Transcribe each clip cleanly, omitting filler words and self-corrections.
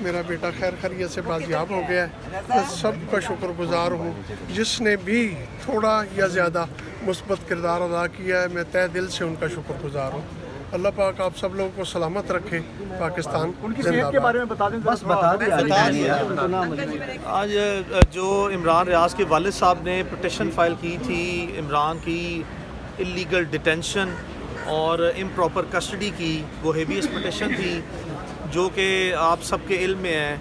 میرا بیٹا خیر خیریت سے بازیاب ہو گیا ہے. میں سب کا شکر گزار ہوں جس نے بھی تھوڑا یا زیادہ مثبت کردار ادا کیا ہے. میں تہ دل سے ان کا شکر گزار ہوں. اللہ پاک آپ سب لوگوں کو سلامت رکھے. پاکستان ان کی صحت کے بارے میں بتا دیں. بس بتا دیں. آج جو عمران ریاض کے والد صاحب نے پٹیشن فائل کی تھی عمران کی اللیگل ڈیٹینشن اور امپراپر کسٹڈی کی، وہ ہیبیس پٹیشن تھی جو کہ آپ سب کے علم میں ہے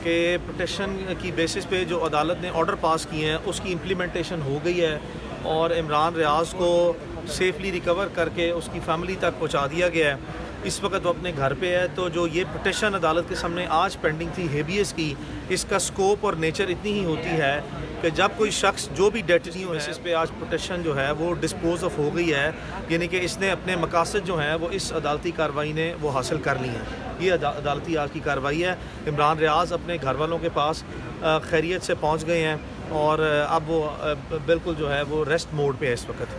کہ پٹیشن کی بیسس پہ جو عدالت نے آرڈر پاس کیے ہیں اس کی امپلیمنٹیشن ہو گئی ہے اور عمران ریاض کو سیفلی ریکور کر کے اس کی فیملی تک پہنچا دیا گیا ہے. اس وقت وہ اپنے گھر پہ ہے. تو جو یہ پٹیشن عدالت کے سامنے آج پینڈنگ تھی ہیبیس کی، اس کا سکوپ اور نیچر اتنی ہی ہوتی ہے کہ جب کوئی شخص جو بھی ڈیٹینیو ہے اس پہ آج پٹیشن جو ہے وہ ڈسپوز آف ہو گئی ہے، یعنی کہ اس نے اپنے مقاصد جو ہیں وہ اس عدالتی کارروائی نے وہ حاصل کر لی ہیں. یہ عدالتی آج کی کارروائی ہے. عمران ریاض اپنے گھر والوں کے پاس خیریت سے پہنچ گئے ہیں اور اب وہ بالکل جو ہے وہ ریسٹ موڈ پہ ہے اس وقت.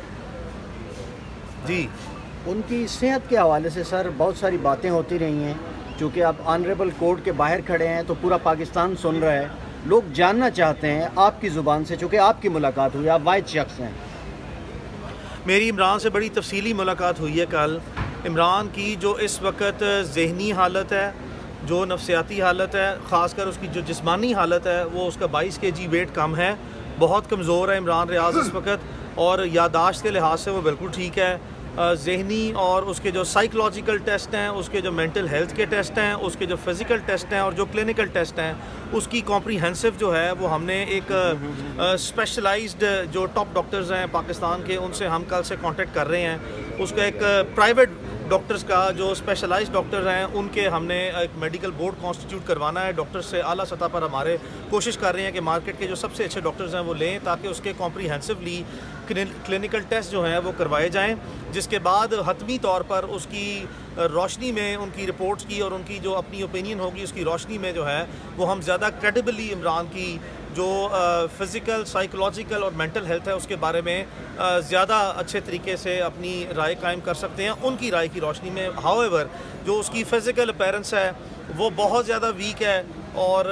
جی ان کی صحت کے حوالے سے سر بہت ساری باتیں ہوتی رہی ہیں. چونکہ آپ آنریبل کورٹ کے باہر کھڑے ہیں تو پورا پاکستان سن رہا ہے. لوگ جاننا چاہتے ہیں آپ کی زبان سے، چونکہ آپ کی ملاقات ہوئی، آپ واحد شخص ہیں. میری عمران سے بڑی تفصیلی ملاقات ہوئی ہے کل. عمران کی جو اس وقت ذہنی حالت ہے، جو نفسیاتی حالت ہے، خاص کر اس کی جو جسمانی حالت ہے، وہ اس کا 22 kg ویٹ کم ہے. بہت کمزور ہے عمران ریاض اس وقت، اور یادداشت کے لحاظ سے وہ بالکل ٹھیک ہے. ذہنی اور اس کے جو سائیکلوجیکل ٹیسٹ ہیں، اس کے جو مینٹل ہیلتھ کے ٹیسٹ ہیں، اس کے جو فزیکل ٹیسٹ ہیں اور جو کلینکل ٹیسٹ ہیں، اس کی کمپریہنسو جو ہے وہ ہم نے ایک اسپیشلائزڈ جو ٹاپ ڈاکٹرز ہیں پاکستان کے، ان سے ہم کل سے کانٹیکٹ کر رہے ہیں. اس کا ایک پرائیویٹ ڈاکٹرز کا جو اسپیشلائزڈ ڈاکٹر ہیں ان کے ہم نے ایک میڈیکل بورڈ کانسٹیٹیوٹ کروانا ہے. ڈاکٹرز سے اعلیٰ سطح پر ہمارے کوشش کر رہے ہیں کہ مارکیٹ کے جو سب سے اچھے ڈاکٹرز ہیں وہ لیں، تاکہ اس کے کمپریہنسولی کلینکل ٹیسٹ جو ہیں وہ کروائے جائیں، جس کے بعد حتمی طور پر اس کی روشنی میں ان کی رپورٹس کی اور ان کی جو اپنی اوپینین ہوگی اس کی روشنی میں جو ہے وہ ہم زیادہ کریڈیبلی عمران کی جو فزیکل، سائیکولوجیکل اور مینٹل ہیلتھ ہے اس کے بارے میں زیادہ اچھے طریقے سے اپنی رائے قائم کر سکتے ہیں ان کی رائے کی روشنی میں. ہاؤ ایور جو اس کی فزیکل اپیرنس ہے وہ بہت زیادہ ویک ہے اور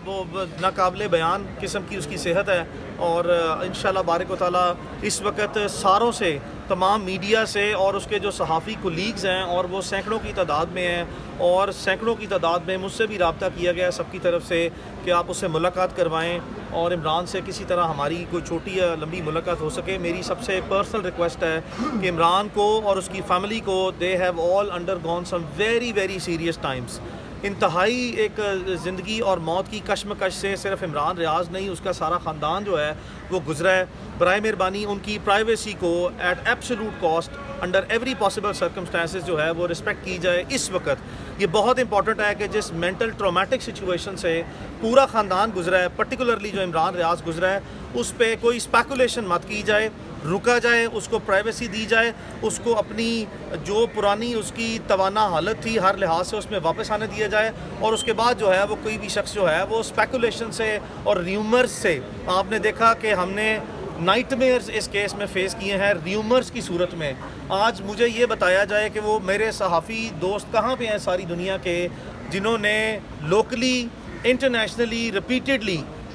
وہ ناقابل بیان قسم کی اس کی صحت ہے. اور انشاءاللہ بارک و تعالیٰ اس وقت ساروں سے، تمام میڈیا سے اور اس کے جو صحافی کولیگز ہیں، اور وہ سینکڑوں کی تعداد میں ہیں اور سینکڑوں کی تعداد میں مجھ سے بھی رابطہ کیا گیا ہے سب کی طرف سے کہ آپ اس سے ملاقات کروائیں اور عمران سے کسی طرح ہماری کوئی چھوٹی یا لمبی ملاقات ہو سکے. میری سب سے پرسنل ریکویسٹ ہے کہ عمران کو اور اس کی فیملی کو، they have all undergone some very very serious times. انتہائی ایک زندگی اور موت کی کشمکش سے صرف عمران ریاض نہیں، اس کا سارا خاندان جو ہے وہ گزرا ہے. برائے مہربانی ان کی پرائیویسی کو at absolute cost under every possible circumstances جو ہے وہ رسپیکٹ کی جائے. اس وقت یہ بہت امپورٹنٹ ہے کہ جس مینٹل ٹرامیٹک سچویشن سے پورا خاندان گزرا ہے، پرٹیکولرلی جو عمران ریاض گزرا ہے، اس پہ کوئی اسپیکولیشن مت کی جائے، رکا جائے، اس کو پرائیویسی دی جائے، اس کو اپنی جو پرانی اس کی توانا حالت تھی ہر لحاظ سے اس میں واپس آنے دیا جائے. اور اس کے بعد جو ہے وہ کوئی بھی شخص جو ہے وہ اسپیکولیشن سے اور ریومرز سے، آپ نے دیکھا کہ ہم نے نائٹ میئرز اس کیس میں فیس کیے ہیں ریومرز کی صورت میں. آج مجھے یہ بتایا جائے کہ وہ میرے صحافی دوست کہاں پہ ہیں ساری دنیا کے، جنہوں نے locally, internationally,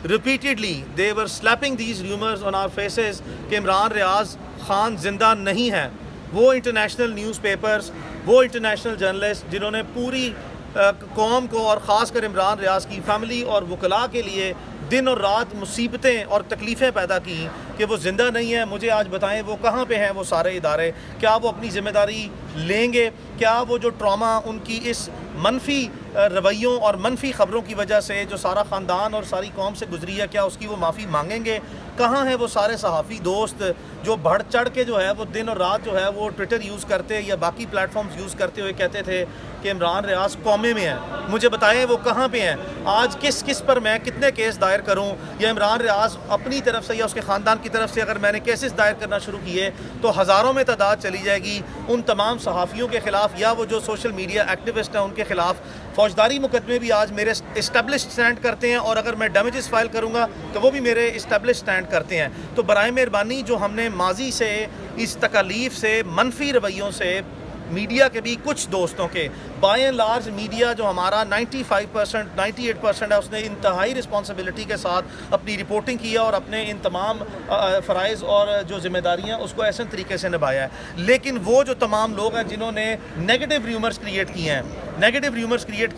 repeatedly they were slapping these rumors on our faces کہ عمران ریاض خان زندہ نہیں ہے. وہ انٹرنیشنل نیوز پیپرز، وہ انٹرنیشنل جرنلسٹ جنہوں نے پوری قوم کو اور خاص کر عمران ریاض کی فیملی اور وکلاء کے لیے دن اور رات مصیبتیں اور تکلیفیں پیدا کی کہ وہ زندہ نہیں ہیں. مجھے آج بتائیں وہ کہاں پہ ہیں وہ سارے ادارے؟ کیا وہ اپنی ذمہ داری لیں گے؟ کیا وہ جو ٹراما ان کی اس منفی رویوں اور منفی خبروں کی وجہ سے جو سارا خاندان اور ساری قوم سے گزری ہے، کیا اس کی وہ معافی مانگیں گے؟ کہاں ہیں وہ سارے صحافی دوست جو بڑھ چڑھ کے جو ہے وہ دن اور رات جو ہے وہ ٹویٹر یوز کرتے یا باقی پلیٹ فارمز یوز کرتے ہوئے کہتے تھے کہ عمران ریاض کومے میں ہیں؟ مجھے بتائیں وہ کہاں پہ ہیں آج؟ کس پر میں کتنے کیس دائر کروں؟ یا عمران ریاض اپنی طرف سے یا اس کے خاندان کی طرف سے اگر میں نے کیسز دائر کرنا شروع کیے تو ہزاروں میں تعداد چلی جائے گی. ان تمام صحافیوں کے خلاف یا وہ جو سوشل میڈیا ایکٹیوسٹ ہیں ان کے خلاف فوجداری مقدمے بھی آج میرے اسٹیبلشڈ اسٹینڈ کرتے ہیں، اور اگر میں ڈیمیجز فائل کروں گا تو وہ بھی میرے اسٹیبلشڈ اسٹینڈ کرتے ہیں. تو برائے مہربانی جو ہم نے ماضی سے اس تکالیف سے، منفی رویوں سے، میڈیا کے بھی کچھ دوستوں کے بائی اینڈ لارج میڈیا جو ہمارا 95% 98% ہے اس نے انتہائی رسپانسبلٹی کے ساتھ اپنی رپورٹنگ کی ہے اور اپنے ان تمام فرائض اور جو ذمہ داریاں اس کو احسن طریقے سے نبھایا ہے. لیکن وہ جو تمام لوگ ہیں جنہوں نے نیگیٹو ریومرز کریٹ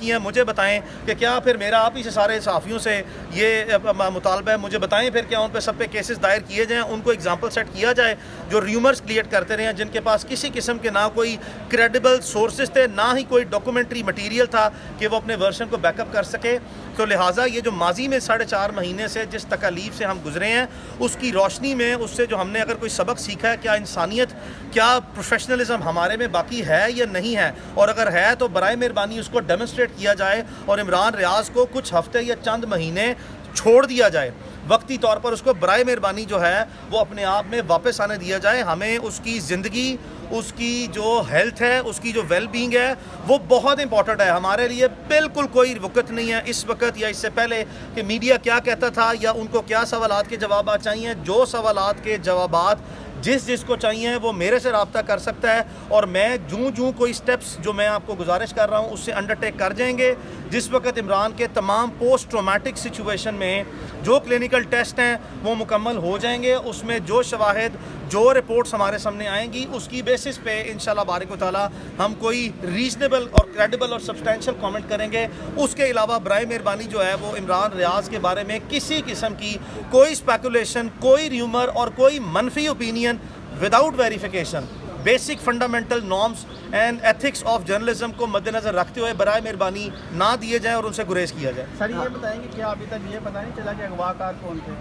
کیے ہیں مجھے بتائیں کہ کیا پھر میرا آپ ہی سے سارے صحافیوں سے یہ مطالبہ ہے, مجھے بتائیں پھر کیا ان پہ سب پہ کیسز دائر کیے جائیں, ان کو ایگزامپل سیٹ کیا جائے جو ریومرز کریٹ کرتے رہے ہیں, جن کے پاس کسی قسم کے نہ کوئی کریڈیبل سورسز تھے نہ ہی کوئی ڈاکومنٹری مٹیریل تھا کہ وہ اپنے ورشن کو بیک اپ کر سکے. تو لہٰذا یہ جو ماضی میں 4.5 مہینے سے جس تکالیف سے ہم گزرے ہیں اس کی روشنی میں اس سے جو ہم نے اگر کوئی سبق سیکھا ہے, کیا انسانیت کیا پروفیشنلزم ہمارے میں باقی ہے یا نہیں ہے, اور اگر ہے تو برائے مہربانی اس کو ڈیمونسٹریٹ کیا جائے اور عمران ریاض کو کچھ ہفتے یا چند مہینے چھوڑ دیا جائے وقتی طور پر, اس کو برائے مہربانی جو ہے وہ اپنے آپ میں واپس آنے دیا جائے. ہمیں اس کی زندگی, اس کی جو ہیلتھ ہے, اس کی جو ویل بینگ ہے وہ بہت امپورٹنٹ ہے. ہمارے لیے بالکل کوئی وقت نہیں ہے اس وقت یا اس سے پہلے کہ میڈیا کیا کہتا تھا یا ان کو کیا سوالات کے جوابات چاہیے. جو سوالات کے جوابات جس کو چاہیے وہ میرے سے رابطہ کر سکتا ہے, اور میں جوں کوئی سٹیپس جو میں آپ کو گزارش کر رہا ہوں اس سے انڈرٹیک کر جائیں گے. جس وقت عمران کے تمام پوسٹ ٹرومیٹک سچویشن میں جو کلینکل ٹیسٹ ہیں وہ مکمل ہو جائیں گے, اس میں جو شواہد جو رپورٹس ہمارے سامنے آئیں گی اس کی بیسس پہ انشاءاللہ بارک و تعالی ہم کوئی ریزنیبل اور کریڈیبل اور سبسٹینشیل کامنٹ کریں گے. اس کے علاوہ برائے مہربانی جو ہے وہ عمران ریاض کے بارے میں کسی قسم کی کوئی اسپیکولیشن, کوئی ریومر اور کوئی منفی opinion without verification basic fundamental norms and ethics of journalism کو مد نظر رکھتے ہوئے برائے مہربانی نہ دیے جائیں اور ان سے گریز کیا جائے. سر یہ بتائیں گے کیا ابھی تک یہ پتہ نہیں چلا کہ اغوا کار کون تھے؟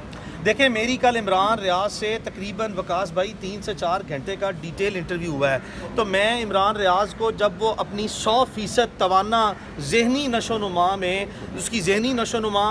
دیکھیں میری کل عمران ریاض سے تقریباً وکاس بھائی 3 سے 4 گھنٹے کا ڈیٹیل انٹرویو ہوا ہے. تو میں عمران ریاض کو جب وہ اپنی 100% توانا ذہنی نشو و نما میں اس کی ذہنی نشو و نما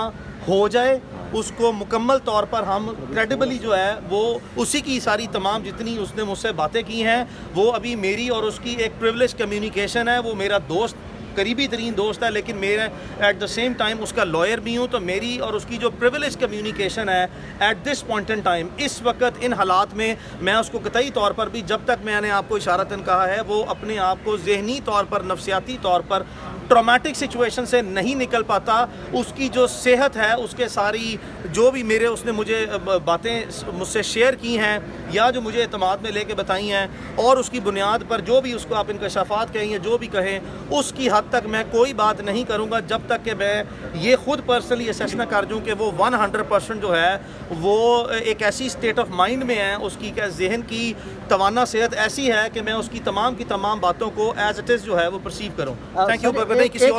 ہو جائے, اس کو مکمل طور پر ہم کریڈیبلی جو ہے وہ اسی کی ساری تمام جتنی اس نے مجھ سے باتیں کی ہیں وہ ابھی میری اور اس کی ایک پریولیج کمیونیکیشن ہے. وہ میرا دوست, قریبی ترین دوست ہے, لیکن میرا ایٹ دا سیم ٹائم اس کا لائر بھی ہوں. تو میری اور اس کی جو پریولیج کمیونیکیشن ہے at this point in time, اس وقت ان حالات میں اس کو قطعی طور پر بھی, جب تک میں نے آپ کو اشارتاً کہا ہے, وہ اپنے آپ کو ذہنی طور پر نفسیاتی طور پر ٹرامیٹک سچویشن سے نہیں نکل پاتا. اس کی جو صحت ہے, اس کے ساری جو بھی اس نے مجھے باتیں مجھ سے شیئر کی ہیں یا جو مجھے اعتماد میں لے کے بتائی ہیں, اور اس کی بنیاد پر جو بھی اس کو آپ انکشافات کہیں یا جو بھی کہیں, اس کی حد تک میں کوئی بات نہیں کروں گا جب تک کہ میں یہ خود پرسنلی اسیس نہ کر دوں کہ وہ 100% جو ہے وہ ایک ایسی اسٹیٹ آف مائنڈ میں ہے, اس کی کیا ذہن کی توانا صحت ایسی ہے کہ میں اس کی تمام باتوں کو ایز اٹ از جو ہے وہ پرسیو کروں. Thank you.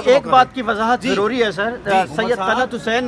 ایک بات کی وضاحت ضروری ہے سر. سید طلعت حسین